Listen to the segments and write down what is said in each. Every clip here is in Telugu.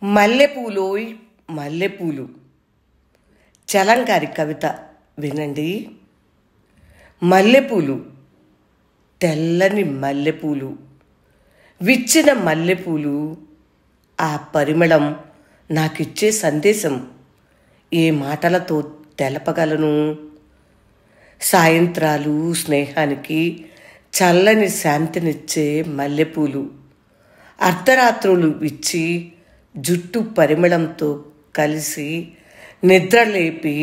మల్లెపూలోయ్ మల్లెపూలు చలంగారి కవిత వినండి. మల్లెపూలు, తెల్లని మల్లెపూలు, విచ్చిన మల్లెపూలు, ఆ పరిమళం నాకిచ్చే సందేశం ఏ మాటలతో తెలపగలను? సాయంత్రాలు స్నేహానికి చల్లని శాంతినిచ్చే మల్లెపూలు, అర్ధరాత్రులు ఇచ్చి జుట్టు పరిమళంతో కలిసి నిద్రలేపి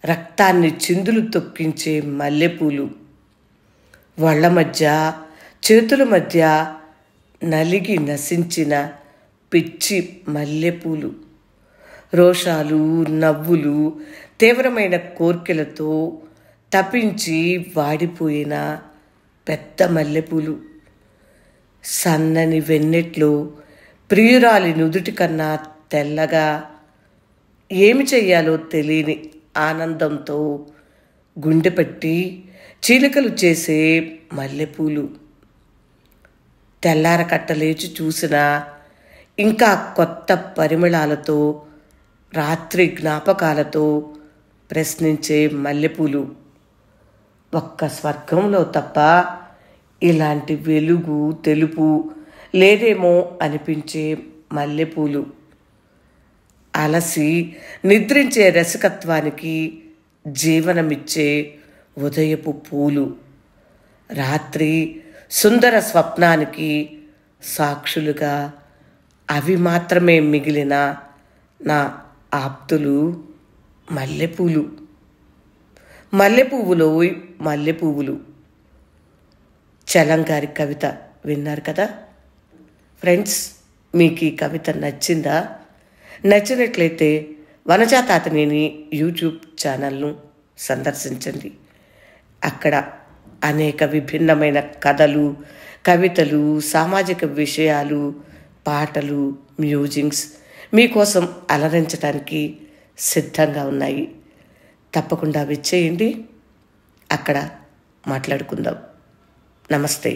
రక్తాన్ని చిందులు తొక్కించే మల్లెపూలు, వాళ్ళ మధ్య చేతుల మధ్య నలిగి నశించిన పిచ్చి మల్లెపూలు, రోషాలు నవ్వులు తీవ్రమైన కోర్కెలతో తపించి వాడిపోయిన పెద్ద మల్లెపూలు, సన్నని వెన్నెట్లో ప్రియురాలి నుదుటి కన్నా తెల్లగా ఏమి చెయ్యాలో తెలియని ఆనందంతో గుండె పట్టి చీలికలు చేసే మల్లెపూలు, తెల్లారకట్టలేచి చూసిన ఇంకా కొత్త పరిమళాలతో రాత్రి జ్ఞాపకాలతో ప్రశ్నించే మల్లెపూలు, ఒక్క స్వర్గంలో తప్ప ఇలాంటి వెలుగు తెలుపు లేదేమో అనిపించే మల్లెపూలు, అలసి నిద్రించే రసికత్వానికి జీవనమిచ్చే ఉదయపు పూలు, రాత్రి సుందర స్వప్నానికి సాక్షులుగా అవి మాత్రమే మిగిలిన నా ఆప్తులు మల్లెపూలు. మల్లెపువ్వులో మల్లెపువ్వులు చలంగారి కవిత విన్నారు కదా ఫ్రెండ్స్. మీకు ఈ కవిత నచ్చిందా? నచ్చినట్లయితే వనజా తాతినేని యూట్యూబ్ ఛానల్ను సందర్శించండి. అక్కడ అనేక విభిన్నమైన కథలు, కవితలు, సామాజిక విషయాలు, పాటలు, మ్యూజిక్స్ మీకోసం అలరించడానికి సిద్ధంగా ఉన్నాయి. తప్పకుండా విచ్చేయండి, అక్కడ మాట్లాడుకుందాం. నమస్తే.